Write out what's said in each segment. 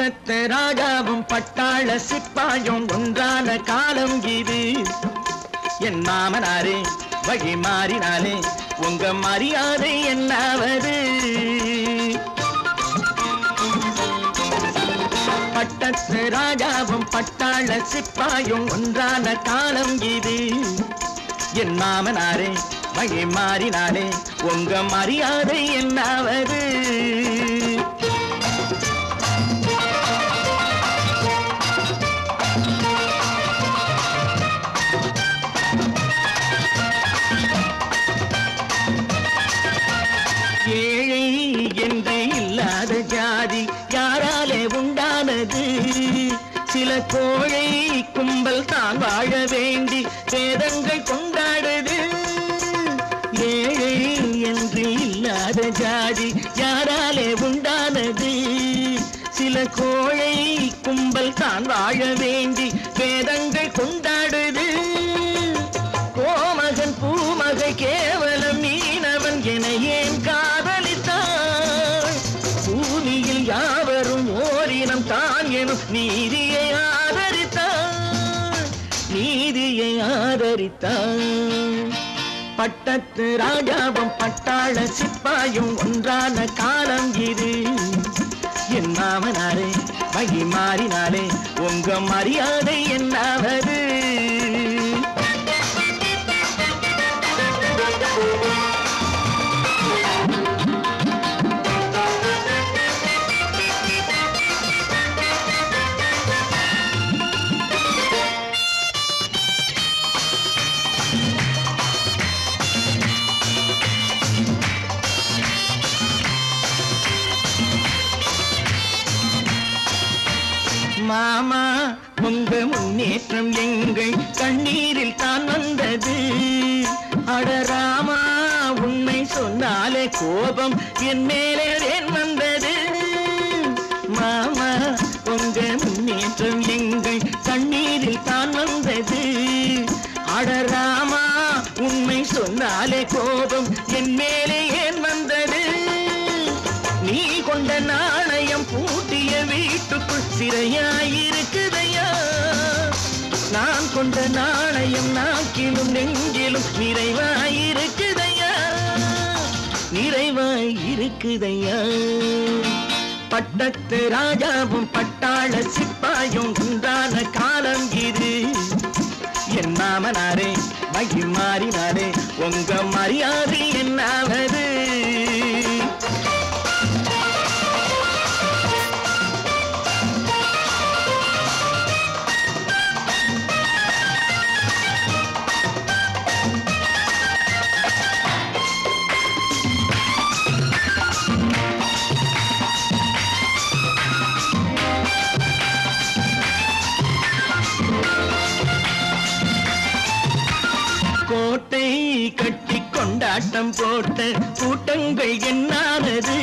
பட்டத்து ராஜாவும் பட்டாள சிப்பாயும் ஒன்றான காலம் இது. என் மாமனாரே வழி மாறினாலே உங்க மரியாதை என்னாவது? பட்டத்து ராஜாவும் பட்டாள சிப்பாயும் ஒன்றான காலம் இது. என் மாமனாரே வழி மாறினாலே உங்க மரியாதை என்னாவது? ஏழை என்று இல்லாத ஜாதி யாராலே உண்டானது? சில கோழை கும்பல் தான் வாழ வேண்டி வேதங்கள் கொண்டாடுது. ஏழை என்று இல்லாத ஜாதி யாராலே உண்டானது? சில கோழை கும்பல் தான் வாழ வேண்டி வேதங்கள் கொண்டாடுது. கோமகன் பூமகை கேவலம் மீனவன் என ஏன் காதலித்தாள்? பூமியில் யாவரும் ஓரினம் தான் எனும் நீதியை ஆதரித்தாள், நீதியை ஆதரித்தாள். பட்டத்து ராஜாவும் பட்டாள சிப்பாயும் ஒன்றான காலம் இது. என் மாமனாரே வழி மாறினாலே உங்க மரியாதை என்னாவது? மாமா உங்க முன்னேற்றம் எங்கள் கண்ணீரில் தான் வந்தது. அடராமா உண்மை சொன்னாலே கோபம் என் மேலே ஏன் வந்தது? மாமா உங்க முன்னேற்றம் எங்கள் கண்ணீரில் தான் வந்தது. அடராமா உண்மை சொன்னாலே கோபம் என் மேலே ஏன் வந்தது? நீ கொண்ட நாணயம் பூட்டிய வீட்டுக்குள் சிறையாயிருக்குதையா? நான் கொண்ட நாணயம் நாக்கிலும் நெஞ்சிலும் நிறைவாயிருக்குதையா, நிறைவாயிருக்குதையா. பட்டத்து ராஜாவும் பட்டாள சிப்பாயும் ஒன்றான காலம் இது. என் மாமனாரே வழி மாறினாரே உங்க மரியாதை என்னாவது? கோட்டை கட்டி கொண்டாட்டம் போட்ட கூட்டங்கள் என்னானது?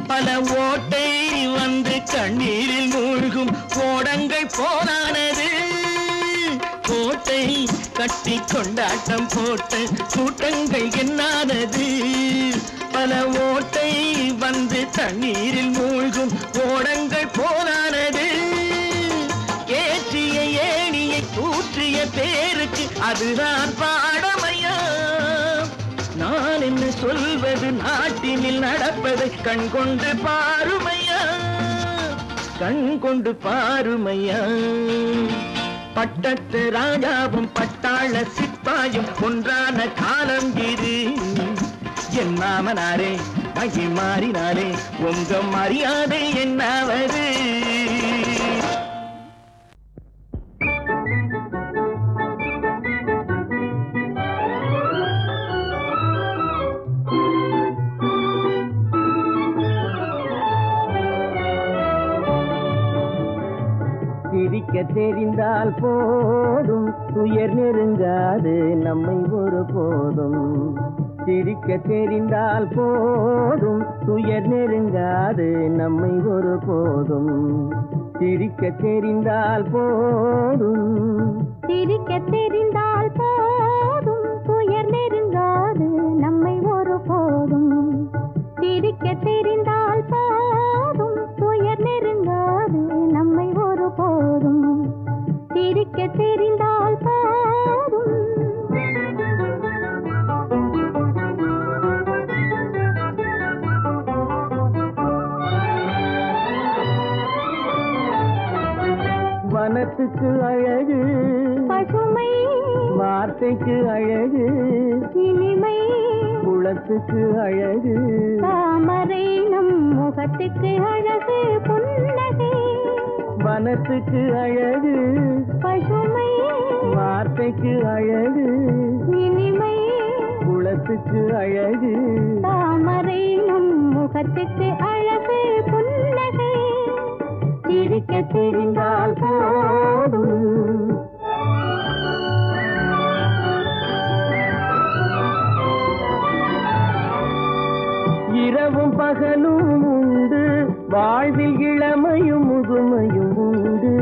பல ஓட்டை வந்து கண்ணீரில் மூழ்கும் ஓடங்கள் போனானது. கோட்டை கட்டி கொண்டாட்டம் போட்ட கூட்டங்கள் என்னானது? பல ஓட்டை வந்து தண்ணீரில் மூழ்கும் ஓடங்கள் போனானது. ஏற்றிய ஏணியை தூற்றிய பேருக்கு அதுதான் பாடமையா? நான் என்ன சொல்வது? நாட்டினில் நடப்பதை கண் கொண்டு பாருமையா, கண் கொண்டு பாருமையா. பட்டத்து ராஜாவும் பட்டாள சிப்பாயும் ஒன்றான காலம் இது. என் மாமனாரே வழி மாறினாரே உங்க மரியாதை என்னாவது? சிரிக்க தெரிந்தால் போதும் துயர் நெருங்காது நம்மை ஒரு போதும். சிரிக்க தெரிந்தால் போதும் துயர் நெருங்காது நம்மை ஒரு போதும். சிரிக்க தெரிந்தால் போதும், சிரிக்க தெரிந்தால் போதும் துயர் நெருங்காது நம்மை ஒரு போதும். சிரிக்க தெரிந்தால் போதும் துயர் நெருங்காது வனத்துக்கு அழகு பசுமை, வார்த்தைக்கு அழகு இனிமை, குளத்துக்கு அழகு தாமரை நம் முகத்துக்கு அழகு புன்னகை. வனத்துக்கு அழகு பசுமை, வார்த்தைக்கு அழகு இனிமை, குளத்துக்கு அழகு தாமரை நம் முகத்துக்கு அழகு புன்னகை. சிரிக்க தெரிந்தால் போதும். இரவும் பகலும் உண்டு, வாழ்வில் இளமையும் முதுமையும் உண்டு.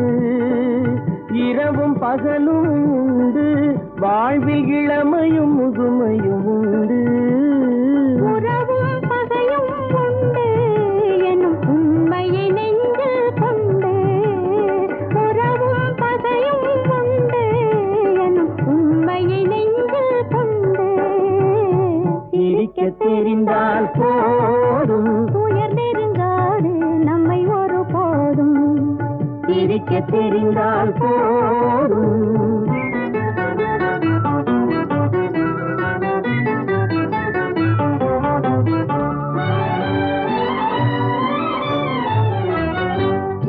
இரவும் பகலும் உண்டு, வாழ்வில் இளமையும் முதுமையும் உண்டு. உறவும் பகையும் உண்டு எனும் உண்மையை நெஞ்சில் கொண்டு. உறவும் பகையும் உண்டு எனும் உண்மையை நெஞ்சில் கொண்டு. சிரிக்க தெரிந்தால் போதும். துயர் நெருங்காது நம்மை ஒரு போதும். சிரிக்க தெரிந்தால் போதும்.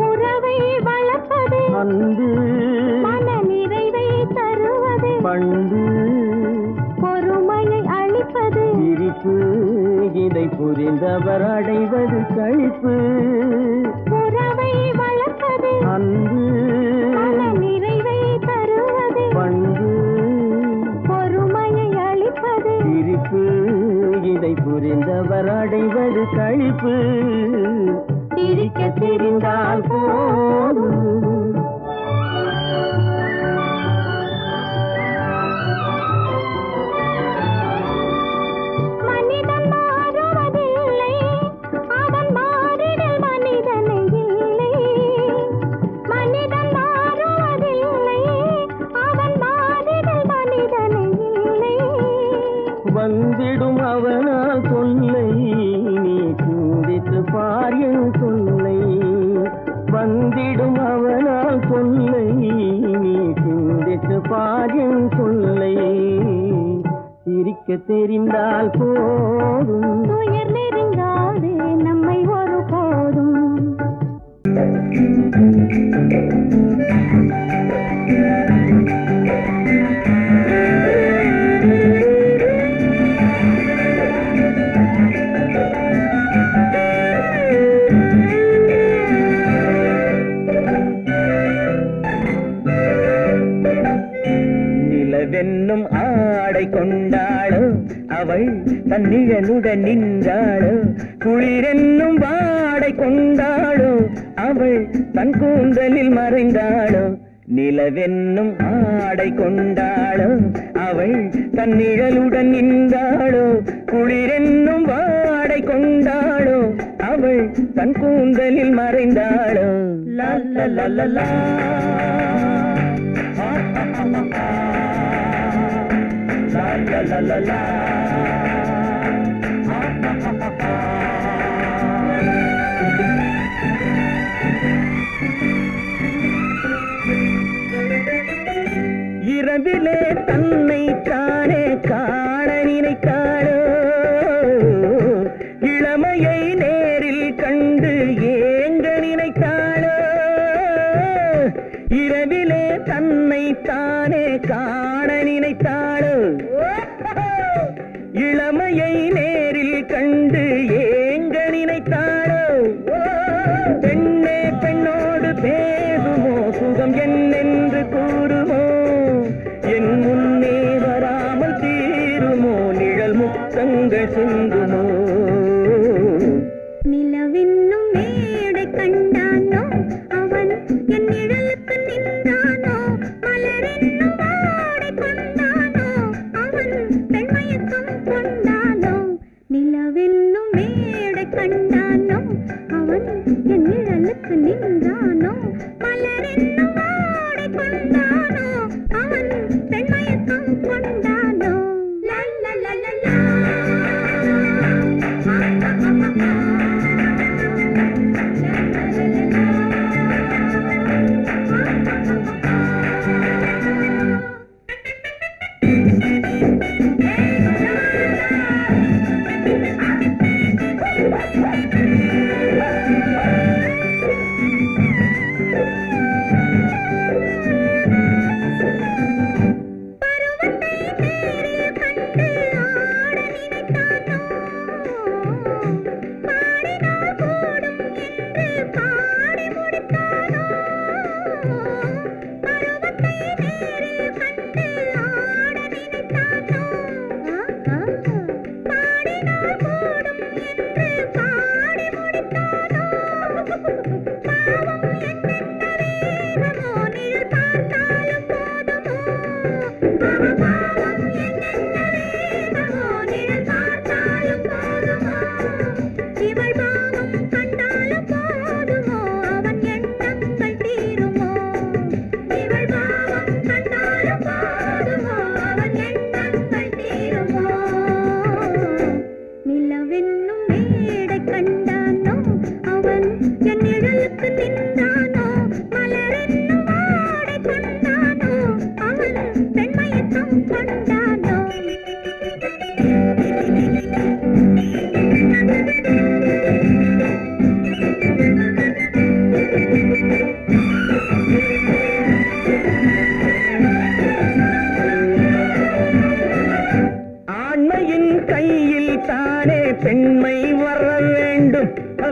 உறவை வளர்ப்பது அன்பு, மன நிறைவை தருவது பண்பு, பொறுமையை அளிப்பது சிரிப்பு, இதை புரிந்தவர் அடைவது களிப்பு. உறவை வளர்ப்பது அன்பு, மன நிறைவை தருவது பண்பு, பொறுமையை அளிப்பது சிரிப்பு, இதை புரிந்தவர் அடைவது களிப்பு. சிரிக்க தெரிந்தால் போதும். மனிதன் மாறுவதில்லை, அவன் மாறிடல் மனிதனை இல்லை. மனிதன் மாறுவதில்லை, அவன் மாறிடல் மனிதனை இல்லை. வந்திடும் அவனால் சொல்லை நீ சிந்தித்து பார் என் சொல்லை. வந்திடும் அவனால் சொல்லை நீ சிந்தித்து பார் என் சொல்லை. சிரிக்க தெரிந்தால் போதும். துயர் நெருங்காது நம்மை ஒரு போதும். நிலவென்னும் ஆடை கொண்டாளோ அவள் தன் நிழலுடன் நின்றாளோ. குளிரென்னும் வாடை கொண்டாளோ அவள் தன் கூந்தலில் மறைந்தாளோ. நிலவென்னும் ஆடை கொண்டாளோ அவள் தன் நிழலுடன் நின்றாளோ. குளிரென்னும் வாடை கொண்டாளோ அவள் தன் கூந்தலில் மறைந்தாளோ. லா லா லா லா லா. La la la la. இரவிலே தன்னை தானே காண நினைத்தாளோ. இளமையை நேரில் கண்டு ஏங்க நினைத்தாளோ. இரவிலே தன்னை தானே காண நினைத்தாளோ. இளமையை நேரில் கண்டு ஏங்க நினைத்தாளோ. பெண்ணே பெண்ணோடு பேசுமோ, சுகம் என்னென்று கூறுமோ. என் முன்னே வராமல் தீருமோ, நிழல் முத்தங்கள் சிந்துமோ. நிலவென்னும் மேடை கண்டானோ அவன் என் நிழலுக்கு நின்றானோ. மலரென்னும் வாடை கொண்டானோ அவன் பெண்மயக்கம் கொண்டானோ. நிலவென்னும் மேடை கண்டானோ அவன் என் நிழலுக்கு நின்றானோ. மலரென்னும் வாடை கொண்டானோ அவன் பெண்மயக்கம் கொண்டானோ. லா லா லா லா லா. La la la la la.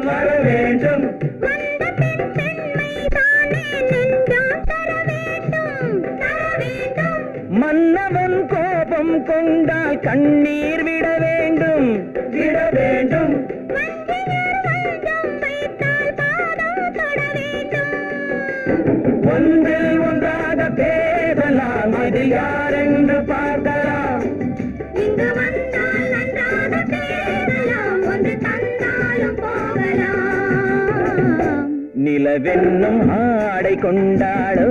வர வேண்டும். வந்த பெண் பெண்மை தானே நெஞ்சம் தர வேண்டும், தர வேண்டும். மன்னவன் கோபம் கொண்டால் கண்ணீர் விட வேண்டும், விட வேண்டும். வஞ்சியர் வஞ்சம் வைத்தால் பாதம் தொட வேண்டும். ஒன்றில் ஒன்றாக பேசலாம், அது யாரென்று பார்க்கலாம். இங்கு வந்தால் நன்றாக பேசலாம், ஒன்று தந்தாலும் போகலாம். நிலவென்னும் ஆடை கொண்டாளோ,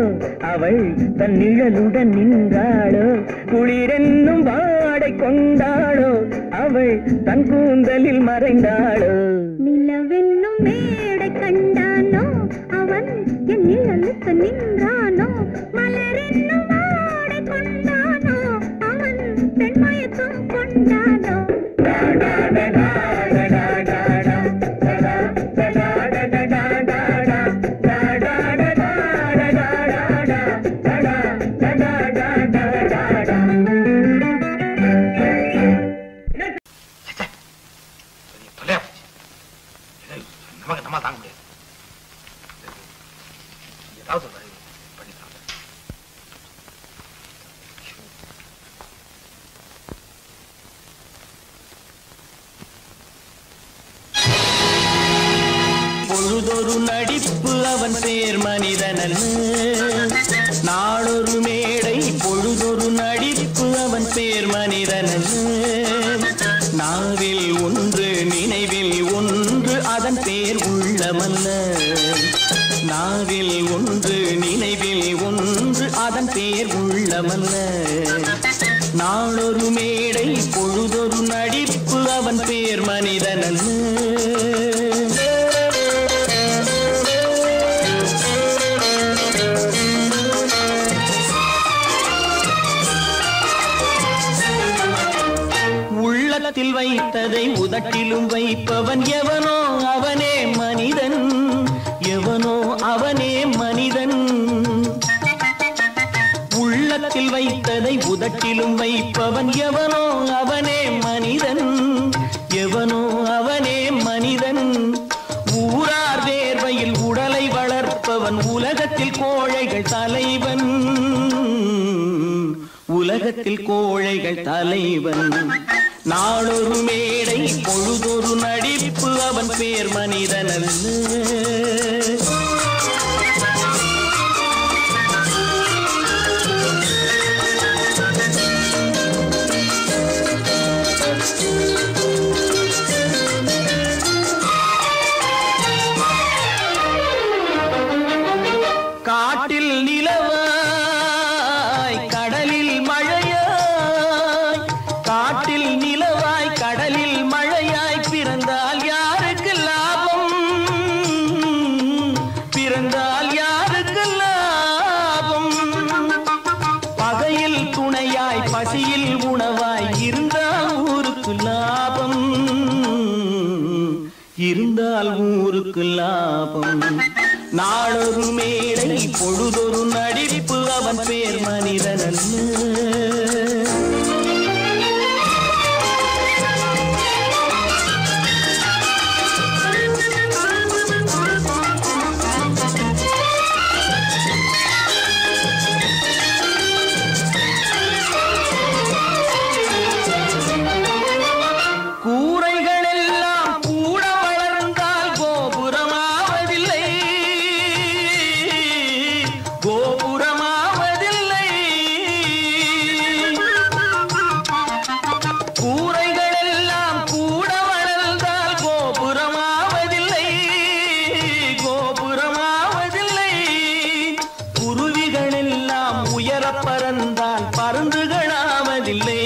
அவள் தன் நிழலுடன் நின்றாளோ. குளிரென்னும் வாடை கொண்டாளோ, அவள் தன் கூந்தலில் மறைந்தாளோ. நிலவென்னும் மேடை கண்டானோ, அவன் என் நிழலுக்கு நின்றானோ. மலரென்னும் வாடை கொண்டானோ, அவன் பெண்மயக்கம் கொண்டானோ. நம்ம தாங்க முடியாது. ஏதாவது பண்ணிக்கலாம். பொழுதொரு நடிப்பு அவன் பேர் மனிதனல்ல, நாளொரு மேடை. பொழுதொரு நடிப்பு அவன் பேர் மனிதனல்ல, நாவில் ஒன்று நினைவில் ஒன்று அதன் பேர் உள்ளமல்ல. நாவில் ஒன்று நினைவில் ஒன்று அதன் பேர் உள்ளமல்ல. நாளொரு மேடை பொழுதொரு நடிப்பு அவன் பேர் மனிதனல்ல. உள்ளத்தில் வைத்ததை உதட்டிலும் வைப்பவன் எவனோ அவனே மனிதன், எவனோ அவனே மனிதன். உள்ளத்தில் வைத்ததை உதட்டிலும் வைப்பவன் எவனோ அவனே மனிதன், எவனோ அவனே மனிதன். ஊரார் வேர்வையில் உடலை வளர்ப்பவன் உலகத்தில் கோழைகள் தலைவன், உலகத்தில் கோழைகள் தலைவன். நாளொரு மேடை பொழுதொரு நடிப்பு அவன் பேர் மனிதனல்ல. காட்டில் நிலவாய் கடலில் மழையாய், காட்டில் நிலவாய் கடலில் மழையாய். பிறந்தால் யாருக்கு லாபம், பிறந்தால் யாருக்கு லாபம். பகையில் துணையாய் பசியில் உணவாய் இருந்தால் ஊருக்கு லாபம், இருந்தால் ஊருக்கு லாபம். நாளொரு மேடை பொழுதொரு நடிப்பு அவன் பேர் மனிதனல்ல. கூரைகள் எல்லாம் கூட வளர்ந்தால் கோபுரமாவதில்லை, கோபுரமாவதில்லை. கூரைகள் எல்லாம் கூட வளர்ந்தால் கோபுரமாவதில்லை, கோபுரமாவதில்லை. குருவிகள் எல்லாம் உயர பறந்தால் பருந்துகளாவதில்லை,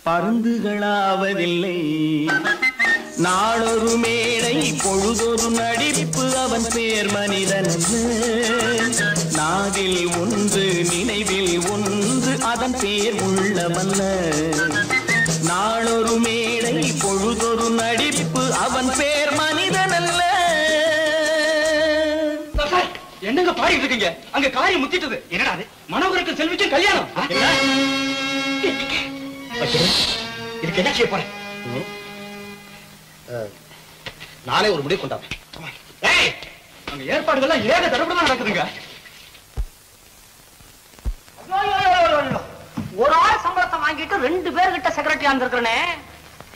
பருந்துகளாவதில்லை. நாளொரு மேடை பொழுதொரு நடிப்பு அவன் பேர் மனிதனல்ல, நாவில் ஒன்று நினைவில் ஒன்று அதன் பேர் உள்ளமல்ல. நாளொரு மேடை பொழுதொரு நடிப்பு அவன் பேர் மனிதனல்ல. என்னங்க பாடிட்டு இருக்கீங்க? அங்க காரியம் முத்திட்டது. என்னடா அது? மனோகருக்கு செல்விக்கு கல்யாணம். இதுக்கு என்ன செய்ய போறேன்? நானே ஒரு முடிவு கொண்டாங்க. அங்க ஏற்பாடுகள்லாம் ஏக தடபடமா நடக்குதுங்க. ஒரு ஆள் சம்பளத்தை வாங்கிட்டு 2 பேர்கிட்ட செக்ரட்டரியா இருந்திருக்கிறனே.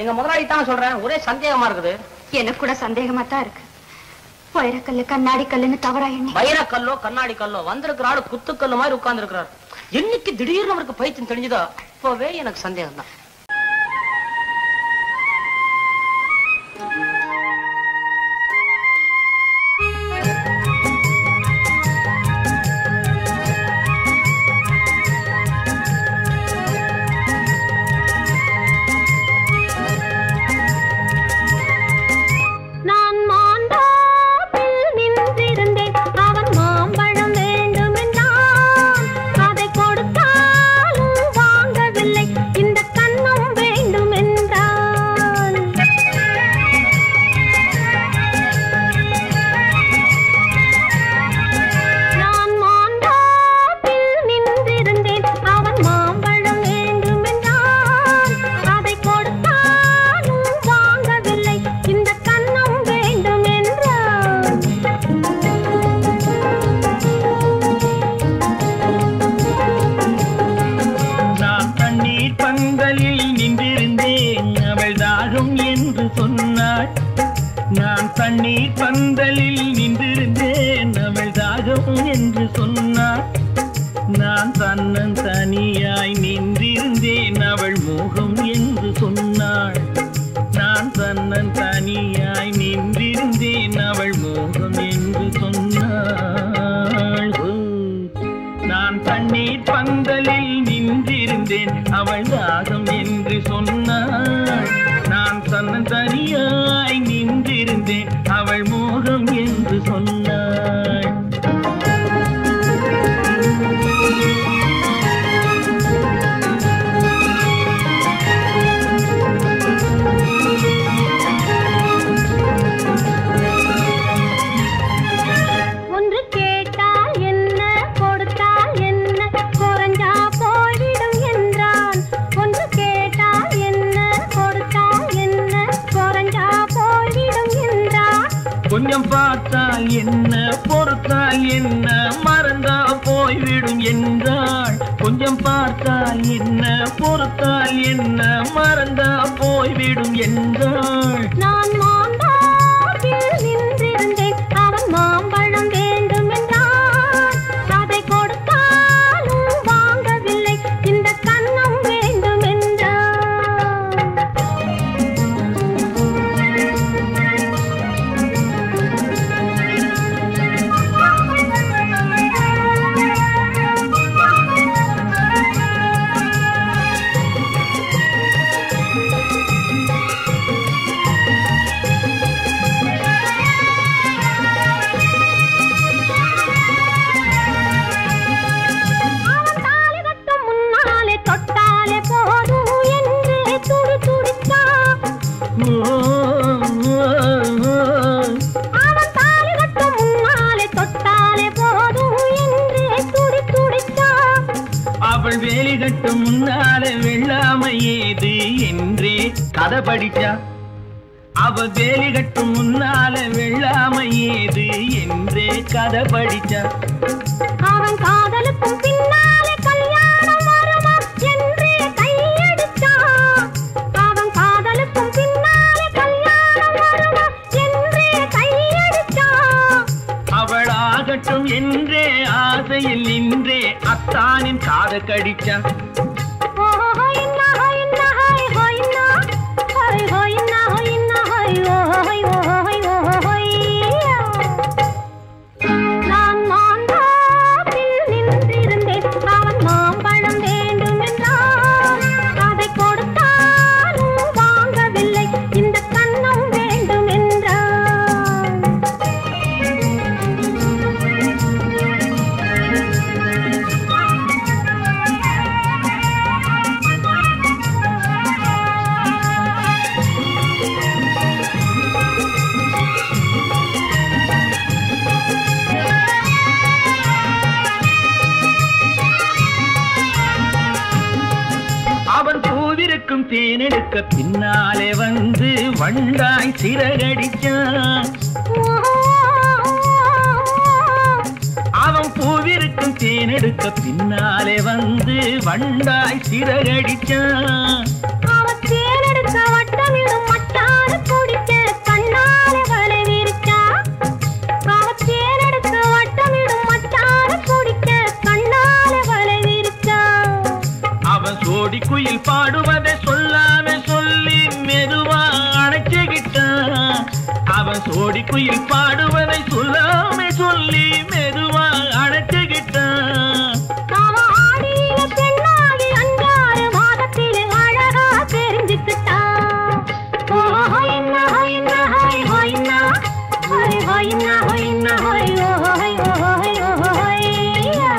எங்க முதலாளி தான் சொல்றேன், ஒரே சந்தேகமா இருக்குது. எனக்கு கூட சந்தேகமா தான் இருக்கு. வைரக்கல்லு கண்ணாடி கல்லுன்னு தவறா எண்ணி வைரக்கல்லோ கண்ணாடி கல்லோ வந்திருக்கிற ஆளு குத்துக்கல்லு மாதிரி உட்கார்ந்து இருக்கிறார். என்னைக்கு திடீர்னு அவருக்கு பைத்தியம் தெரிஞ்சதோ அப்பவே எனக்கு சந்தேகம் தான். தண்ணீர் பந்தலில் நின்றிருந்தேன் அவள் தாகம் என்று சொன்னாள். நான் தன்னன் தனியாய் நின்றிருந்தேன் அவள் மோகம் என்று சொன்னாள். நான் தன்னன் தனியாய் நின்றிருந்தேன் அவள் மோகம் என்று சொன்னாள். நான் தண்ணீர் பந்தலில் நின்றிருந்தேன் அவள் தாகம் என்று சொன்னாள். நான் தன்னன் தனியாய் நின்றிருந்தேன் அவள் மோகம் என்று சொன்னாள். ஒன்று கேட்டால் என்ன கொடுத்தால் என்ன குறைஞ்சா போய்விடும் என்றான். ஒன்று கேட்டால் என்ன கொடுத்தால் என்ன குறைஞ்சா போய்விடும் என்றான். கொஞ்சம் பார்த்தால் என்ன பொறுத்தால் என்ன மறந்தா போய்விடும் என்றாள். கொஞ்சம் பார்த்தால் என்ன பொறுத்தால் என்ன மறந்தா போய்விடும் என்றாள். நான் மாந்தாப்பில் நின்றிருந்தேன் அவன் மாம்பழம் வேண்டும் என்றான். அதை கொடுத்தாலும் வாங்கவில்லை இந்த கன்னம் வேண்டும் என்றான். அவன் தாலி கட்டும் முன்னாலே தொட்டாலே போதும் என்று துடி துடித்தான். அவன் தாலி கட்டும் முன்னாலே தொட்டாலே போதும் என்று துடி துடித்தான். அவள் வேலி கட்டும் முன்னால வெள்ளாமை ஏது என்றே கதை படிச்சா. அவள் வேலி கட்டும் முன்னால வெள்ளாமை ஏது என்றே கதை படிச்சா. அவன் காதலுக்கும் பின்னாலே கல்யாணம் வருமா என்று கையடித்தான். அவன் காதலுக்கும் பின்னாலே கல்யாணம் வருமா என்று கையடித்தான். அவள் ஆகட்டும் என்றே ஆசையில் நின்றே அத்தானின் காத கடிச்சா. நான் மாந்தாப்பில் நின்றிருந்தேன் அவன் மாம்பழம் வேண்டும் என்றான். அதை கொடுத்தாலும் வாங்கவில்லை இந்த கன்னம் வேண்டும் என்றான். தேனெடுக்க பின்னாலே வந்து வண்டாய் சிறகடிச்சான். அவன் பூவிருக்கும் தேனெடுக்க பின்னாலே வந்து வண்டாய் சிறகடிச்சான். அவன் தேனெடுக்க வட்டமிடும் மட்டான குடிக்க கண்ணாலே வலை விரிச்சா. அவன் தேனெடுக்க வட்டமிடும் மட்டான குடிக்க கண்ணாலே வலை விரிச்சா. அவன் சோடி குயில் பாடுவதை சொல்லாம சொல்லி மெதுவா அணைச்சுக்கிட்டான். அவன் சோடி குயில் பாடுவதை சொல்லாம சொல்லி மெதுவா அணைச்சுக்கிட்டான். அவன் ஆடியில பெண்ணாகி 5 மாதத்திலே அழகா தெரிஞ்சுக்கிட்டான். ஹொய்னா ஹொய்னா ஹொய் ஹொய்னா ஹொய் ஹொய்னா ஹொய்னா ஹொய் ஹொய் ஹொய் ஹொய்யா.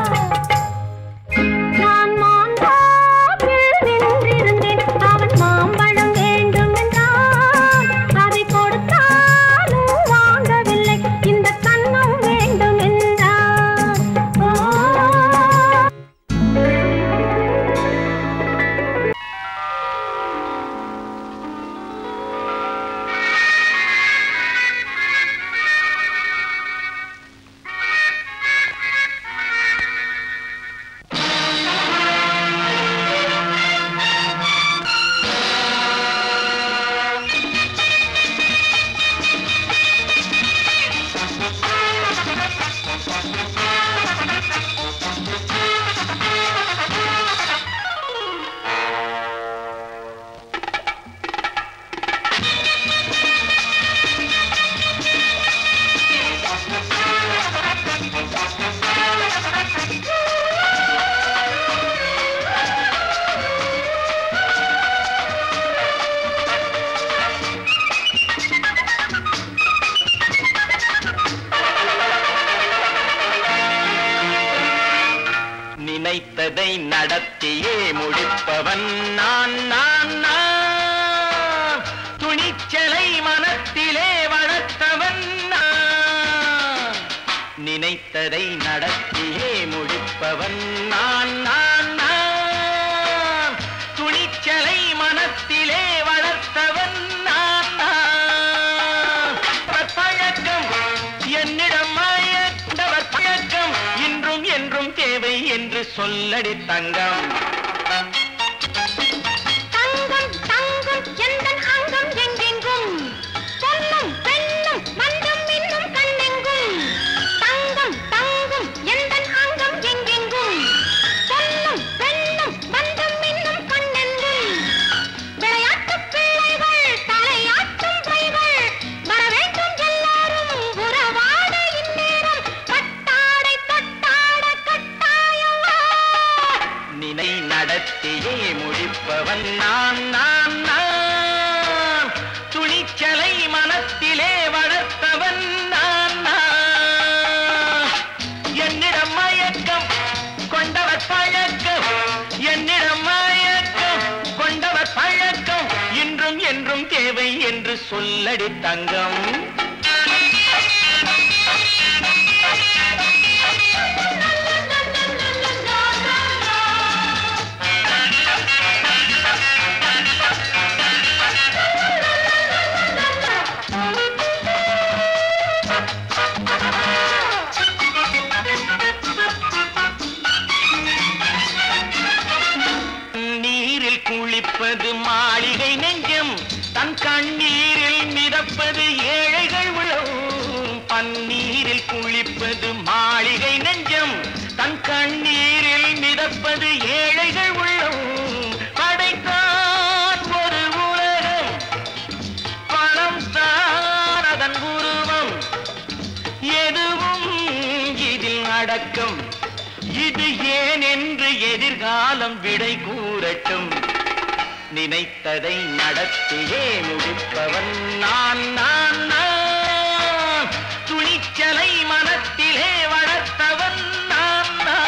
நான் மாந்தாப்பில் நின்றிருந்தேன். அவன் மாம்பழம் வேண்டும் என்றான். அதை கொடுத்தாலும் வாங்கவில்லை. இந்த கன்னம் வேண்டும் என்றான். நினைத்ததை நடத்தியே முடிப்பவன் நான் நான் நான். துணிச்சலை மனத்திலே வளர்த்தவன் நான். நினைத்ததை நடத்தியே முடிப்பவன் நான் நான் நான். துணிச்சலை மனத்திலே வளர்த்தவன் நான் நான். பழக்கம் என்னிடம் மாயவர் பழக்கம் இன்றும் என்றும் தேவை என்று சொல்லடி தங்கம். தங்கம் தங்கம் எந்தன் அங்கம் எங்கெங்கும். பொன்னும் பெண்ணும் மந்தம் இன்னும் கண்ணெங்கும். தங்கம் தங்கம் எந்தன் அங்கம் எங்கெங்கும். பொன்னும் பெண்ணும் மந்தம் இன்னும் கண்ணெங்கும். விளையாட்டுப் பிள்ளைகள் தலையாட்டும் பைகள் வர வேண்டும் எல்லாரும் உறவாட இந்நேரம். பட்டாடை தொட்டாட கட்டாயவா. நினை நடத்தியே முடிப்பவன் நான் நான் நான். துணிச்சலை மனத்திலே வளர்த்தவன் நான் நான். என்னிடம் மயக்கம் கொண்டவர் பழக்கம். என்னிடம் மயக்கம் கொண்டவர் பழக்கம் இன்றும் என்றும் தேவை என்று சொல்லடி தங்கம். நீரில் குளிப்பது மாளிகை நெஞ்சம். தன் கண்ணீரில் மிதப்பது ஏழைகள் உளவும். பன்னீரில் குளிப்பது மாளிகை நெஞ்சம். தன் கண்ணீரில் மிதப்பது ஏழைகள் உள்ளவும். படைத்தான் ஒரு உலகம். பணம் தான் அதன் உருவம். எதுவும் இதில் அடக்கம். இது ஏன் என்று எதிர்காலம் விடை கூறட்டும். நினைத்ததை நடத்தியே முடிப்பவன் நான் நான் நான். துணிச்சலை மனத்திலே வளர்த்தவன் நான் நான்.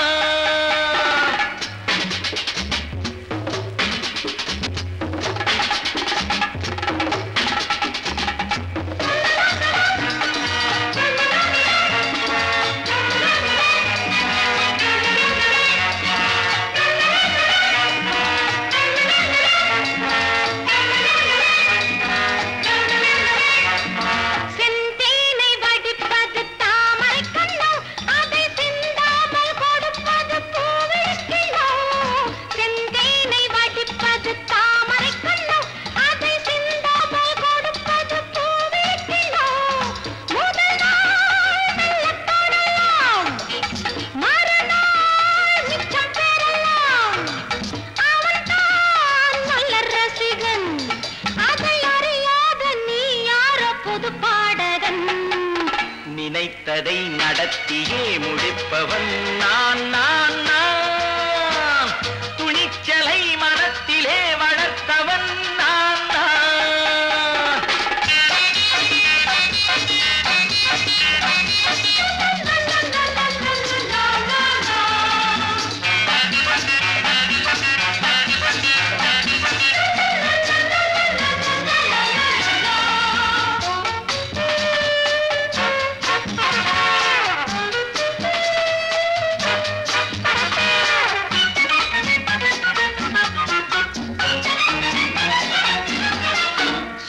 நினைத்ததை நடத்தியே முடிப்பவன் நான் நான் நான் துணிச்சலை மனத்திலே வளர்த்தவன் நான் நான்.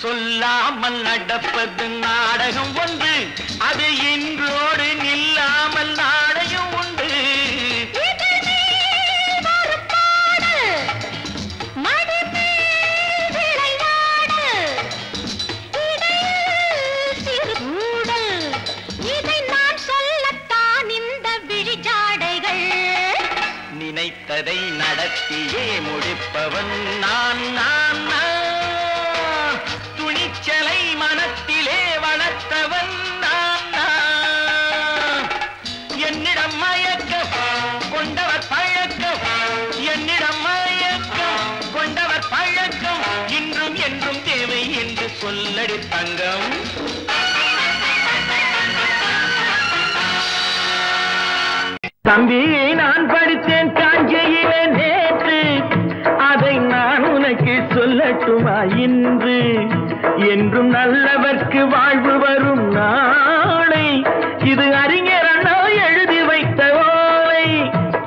சொல்லாமல் நடப்பது நாடகம் ஒன்று, அது இன்றோடு நில்லாமல் நாடகம் உண்டு. நினைத்ததை நடத்தியே முடிப்பவன் நான் நான் நான் துணிச்சலை மனத்திலே வளர்த்தவன் நான் நான். என்னிடம் மயக்கம் கொண்டவர் பழக்கம், என்னிடம் மயக்கம் கொண்டவர் பழக்கம் இன்றும் என்றும் தேவை என்று சொல்லடி தங்கம். தம்பி நான் படித்தேன் காஞ்சியிலே நேற்று, அதை நான் உனக்கு சொல்லட்டுமா இன்று? என்றும் நல்லவர்க்கு வாழ்வு வரும் நாளை, இது அறிஞர் அண்ணா எழுதி வைத்த ஓலை.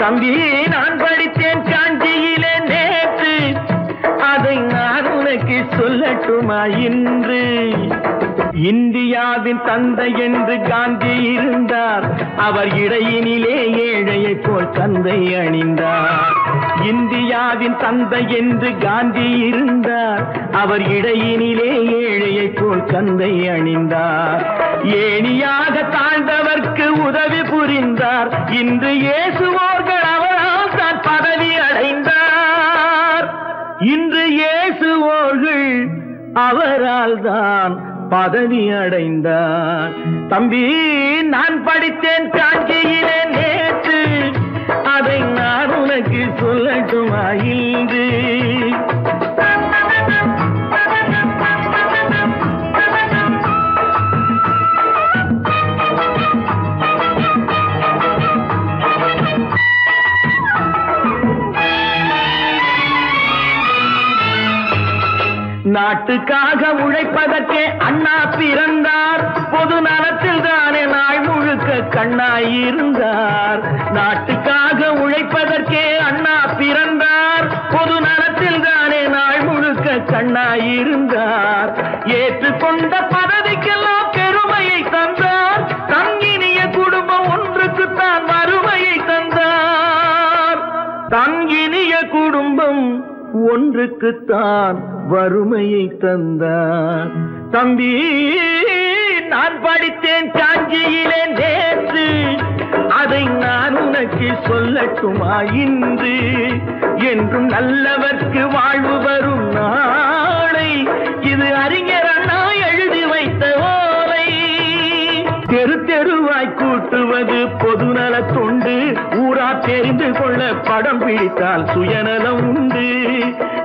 தம்பி நான் படித்தேன் காஞ்சியிலே நேற்று, அதை நான் உனக்கு சொல்லட்டுமா இன்று? இந்தியாவின் தந்தை என்று காந்தி இருந்தார், அவர் இடையினிலே ஏழையை போல் தந்தை அணிந்தார். இந்தியாவின் தந்தை என்று காந்தி இருந்தார், அவர் இடையினிலே ஏழையை போல் தந்தை அணிந்தார். ஏணியாக தாழ்ந்தவர்க்கு உதவி புரிந்தார், இன்று இயேசுவோர்கள் அவரால் தான் பதவி அடைந்தார். இன்று இயேசுவோர்கள் அவரால் தான் பதவி அடைந்தார். தம்பி நான் படித்தேன் காஞ்சியிலே நேற்று, அதை நான் உனக்கு சொல்லட்டுமா இன்று? நாட்டுக்காக உழைப்பதற்கே அண்ணா பிறந்தார், பொது நலத்தில் தானே நாள் முழுக்க கண்ணாயிருந்தார். நாட்டுக்காக உழைப்பதற்கே அண்ணா பிறந்தார், பொது நலத்தில் தானே நாள் முழுக்க கண்ணாயிருந்தார். ஏற்றுக்கொண்ட பதவிக்கெல்லாம் பெருமையை தந்தார், தங்கினிய குடும்பம் ஒன்றுக்குத்தான் வறுமையை தந்தார். தங்கினிய குடும்பம் ஒன்றுக்குத்தான் வறுமையை தந்தார். தம்பி நான் படித்தேன் காஞ்சியிலே நேற்று, அதை நான் உனக்கு சொல்லட்டுமா இன்று? என்றும் நல்லவர்க்கு வாழ்வு வரும் நாளை, இது அறிஞர் அண்ணா எழுதி வைத்த ஓலை. தெரு தெருவாய் கூட்டுவது பொதுநல தொண்டு, ஊரா தெரிந்து கொள்ள படம் பிடித்தால் சுயநலம் உண்டு.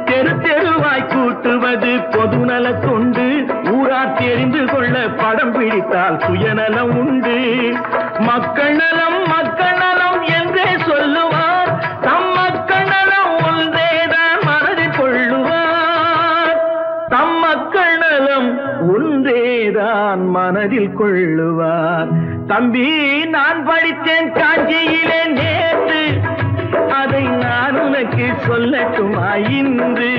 தெரு தெருவாய் கூட்டுவது பொதுநல தொண்டு, ஊரா தெரிந்து கொள்ள படம் பிடித்தால் சுயநலம் உண்டு. மக்கள் நலம் என்றே சொல்லுவார், தம் மக்கள் நலம் ஒன்றேதான் மனதில் கொள்ளுவார். தம் மக்கள் நலம் ஒன்றேதான் மனதில் கொள்ளுவார். தம்பி நான் படித்தேன் காஞ்சியிலே நேற்று, அதை நான் உனக்கு சொல்லட்டுமா இன்று?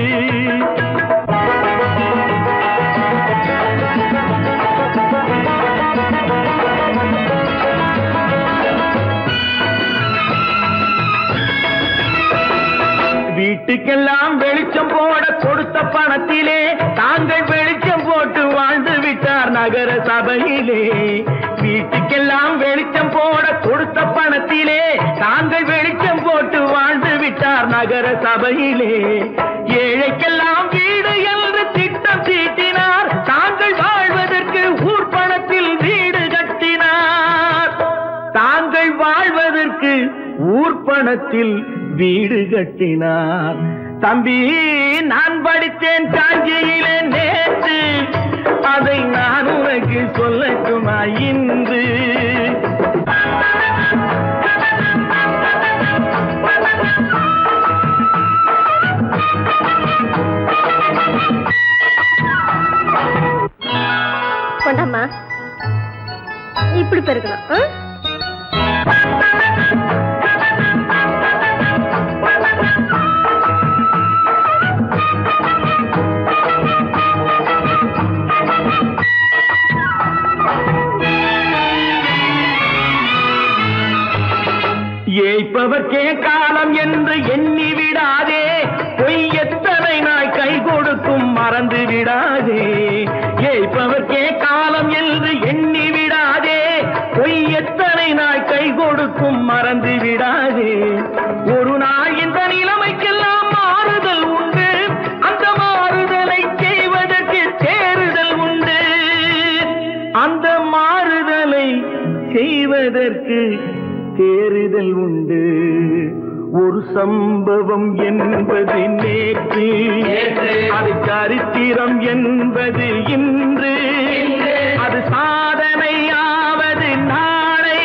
வீட்டுக்கெல்லாம் வெளிச்சம் போட கொடுத்த பணத்திலே தாங்கள் வெளிச்சம் போட்டு வாழ்ந்து விட்டார் நகர சபையிலே. வீட்டுக்கெல்லாம் வெளிச்சம் போட கொடுத்த பணத்திலே தாங்கள் வெளிச்சம் போட்டு வாழ்ந்து விட்டார் நகர சபையிலே. ஏழைக்கெல்லாம் வீடு என்று திட்டம் தீட்டினார், தாங்கள் வாழ்வதற்கு ஊர் பணத்தில் வீடு கட்டினார். பணத்தில் வீடு கட்டினார். தம்பி, நான் படித்தேன் காஞ்சியிலே நேற்று, அதை நான் உனக்கு சொல்லட்டுமா இன்று? கொண்டாம்மா, இப்படி பெருக்கலாம். ஏய்ப்பவர்க்கே காலம் என்று எண்ணி விடாதே, பொய் எத்தனை நாய் கை கொடுக்கும் மறந்து விடாதே. ஏய்ப்பவர்க்கே காலம் என்று எண்ணி விடாதே, பொய் எத்தனை நாய் கை கொடுக்கும் மறந்து விடாதே. ஒரு நாள் இந்த நிலைமைக்கெல்லாம் மாறுதல் உண்டு, அந்த மாறுதலை செய்வதற்கு தேறுதல் உண்டு. அந்த மாறுதலை செய்வதற்கு தேறுதல் உண்டு. ஒரு சம்பவம் என்பது நேற்று, அது சரித்திரம் என்பது இன்று, அது சாதனையாவது நாளை,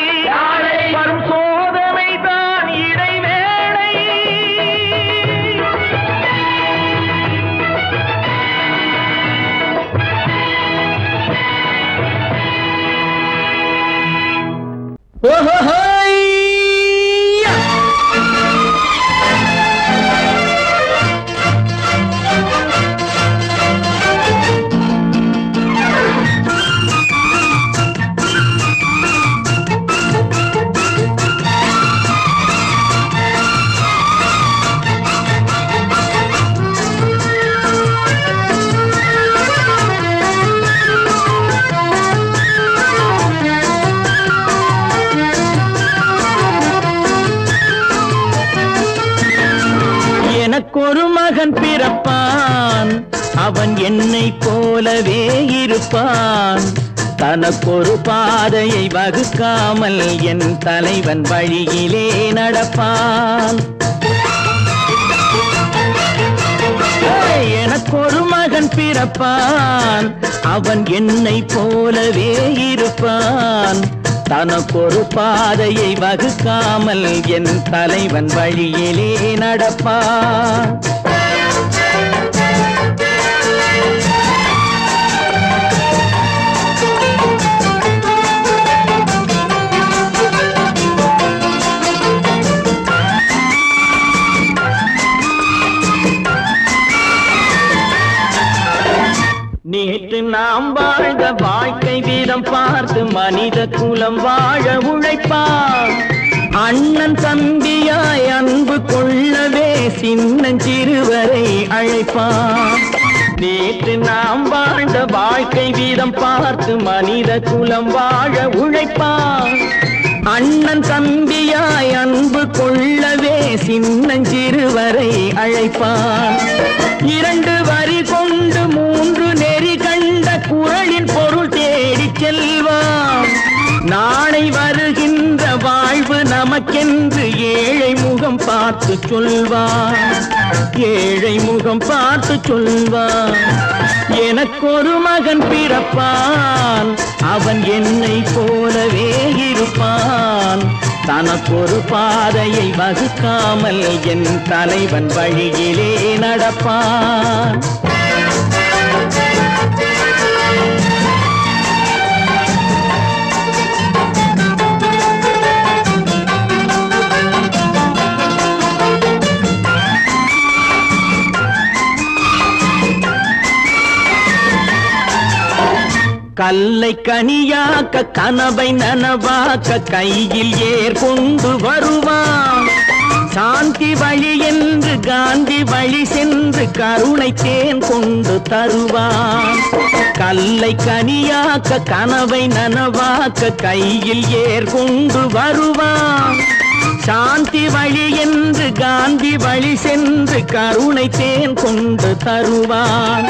வரும் சோதனை தான் இடைவேளை. எனக்கொரு மகன் பிறப்பான், அவன் என்னை போலவே இருப்பான். தனக்கொரு பாதையை வகுக்காமல் என் தலைவன் வழியிலே நடப்பான். எனக்கொரு மகன் பிறப்பான், அவன் என்னை போலவே இருப்பான். தனக்கொரு பாதையை வகுக்காமல் என் தலைவன் வழியிலே நடப்பான். நேற்று நாம் வாழ்ந்த வாழ்க்கை வீதம் பார்த்து மனித குலம் வாழ உழைப்பான். அண்ணன் தம்பியாய் அன்பு கொள்ளவே சின்னஞ்சிறுவரை அழைப்பான். நேற்று நாம் வாழ்ந்த வாழ்க்கை வீதம் பார்த்து மனித குலம் வாழ உழைப்பான். அண்ணன் தம்பியாய் அன்பு கொள்ளவே சின்னஞ்சிறுவரை அழைப்பான். 2 வரி கொண்டு 3 நெறி கண்ட குறளின் பொருள் தேடிச் செல்வான். நாளை வருகின்ற வாழ்வு நமக்கென்று ஏழை முகம் பார்த்து சொல்வான். ஏழை முகம் பார்த்து சொல்வான். எனக்கொரு மகன் பிறப்பான், அவன் என்னை போலவே இருப்பான். தனக்கொரு பாதையை வகுக்காமல் என் தலைவன் வழியிலே நடப்பான். கல்லை கனியாக்க கனவை நனவாக்க கையில் ஏர் கொண்டு வருவான். சாந்தி வழி என்று காந்தி வழி சென்று கருணை தேன் கொண்டு தருவான். கல்லை கனியாக்க கனவை நனவாக்க கையில் ஏர் கொண்டு வருவான். சாந்தி வழி என்று காந்தி வழி சென்று கருணை தேன் கொண்டு தருவான்.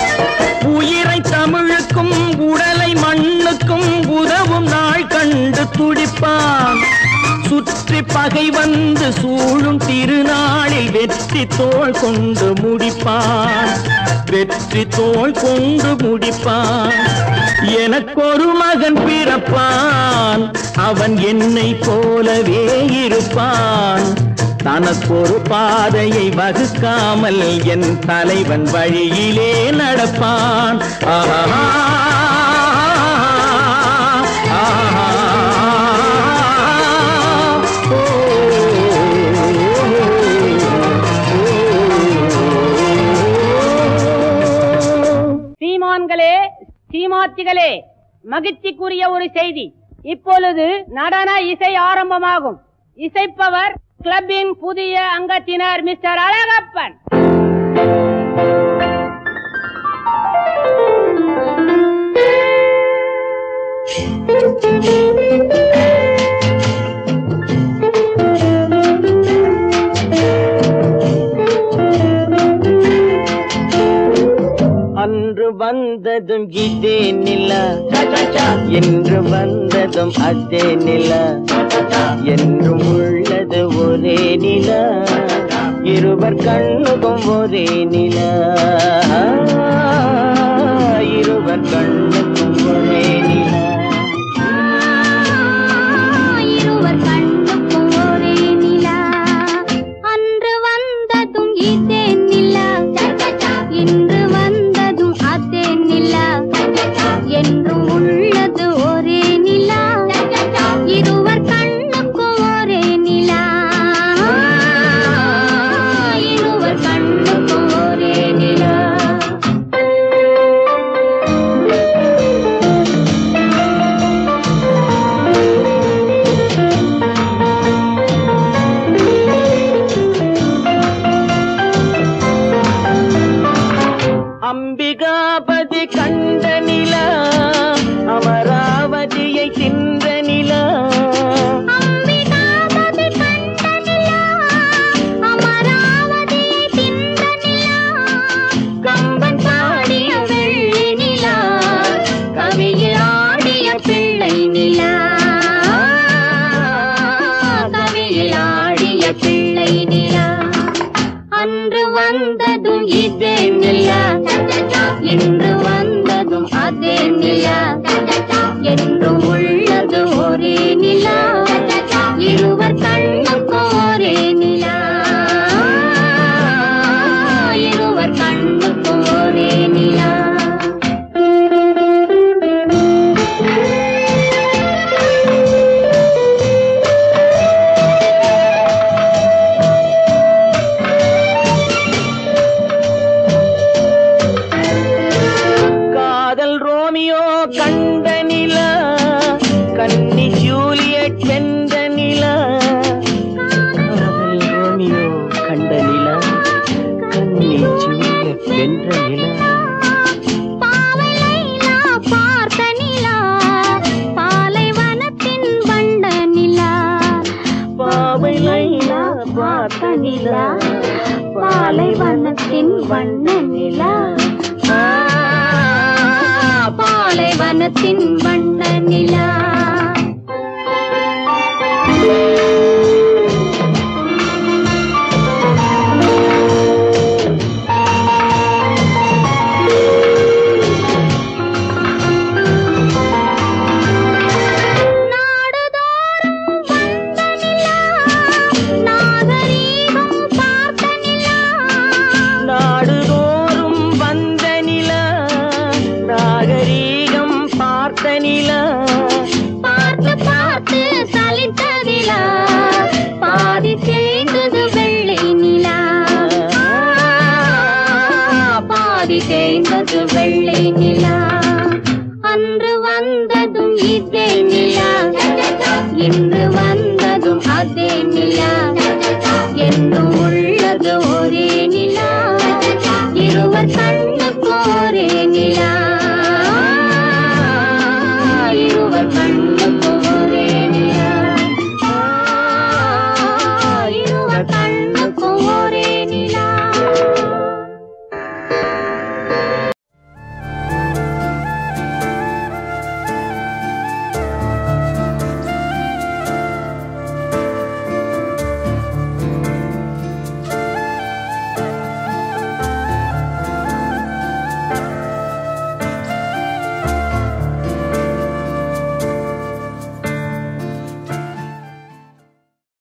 உயிரை தமிழுக்கும் உடலை மண்ணுக்கும் உதவும் நாள் கண்டு துடிப்பான். சுற்றி பகை வந்து சூழும் திருநாளில் வெற்றி தோள் கொண்டு முடிப்பான், வெற்றி தோள் கொண்டு முடிப்பான். எனக்கொரு மகன் பிறப்பான், அவன் என்னை போலவே இருப்பான். தனக்கொரு பாதையை வகுக்காமல் என் தலைவன் வழியிலே நடப்பான். ஆஹா சீமான்களே, சீமாத்திகளே, மகிழ்ச்சிக்குரிய ஒரு செய்தி. இப்பொழுது நடன இசை ஆரம்பமாகும். இசைப்பவர் கிளப்பின் புதிய அங்கத்தினர் மிஸ்டர் அழகப்பன். அன்று வந்ததும் இதே நிலா, என்று வந்ததும் அதே நிலா, என்றும் உள்ளது ஒரே நிலா, இருவர் கண்ணுக்கும் ஒரே நிலா, இருவர் கண்ணுக்கும் ஒரே நிலா, இருவர் கண்ணுக்கும் ஒரே நிலா. அன்று வந்ததும் இதே நிலா, இன்று வந்ததும் அதே நிலா, என்றும் உள்ளது ஒரே நிலா, இருவர் கண்ணுக்கும் ஒரே நிலா, இருவர் கண்ணுக்கும் ஒரே நிலா. அம்பிகாபதி கண்ட நிலா, அமராவதியை தின்ற நிலா, அம்பிகாபதி கண்ட நிலா, அமராவதியை தின்ற நிலா, கம்பன் பாடிய வெள்ளி நிலா, கவியில் ஆடிய பிள்ளை நிலா, கவியில் ஆடிய பிள்ளை நிலா. அன்று வந்ததும் இதே நிலா, இன்று வந்ததும் அதே நிலா, என்றும் உள்ளது ஒரே நிலா, இருவர் கண்ணுக்கும் ஒரே நிலா, இருவர் கண்ணுக்கும் ஒரே நிலா. காதல் ரோமியோ கண்ட நிலா, கன்னி ஜூலியட் வென்ற நிலா, காதல் ரோமியோ கண்ட நிலா, கன்னி ஜூலியட் வென்ற நிலா, பாவை லைலா பார்த்த நிலா, பாலைவனத்தின் வண்ட நிலா, பாவை லைலா பார்த்த நிலா, பாலைவனத்தின் வண்ண நிலா, பாலைவனத்தின் வண்ண நிலா. நாடுதோறும் வந்த நிலா, நாகரீகம் பார்த்த நிலா, பார்த்து பார்த்து சலித்ததிலா, பாதி தேய்ந்தது வெள்ளை நிலா, பாதி தேய்ந்தது வெள்ளை நிலா. அன்று வந்ததும் இதே நிலா, இன்று வந்ததும் அதே நிலா, என்றும் உள்ளது ஒரே நிலா, இருவர் கண்ணுக்கும் ஒரே நிலா, இருவர் கண்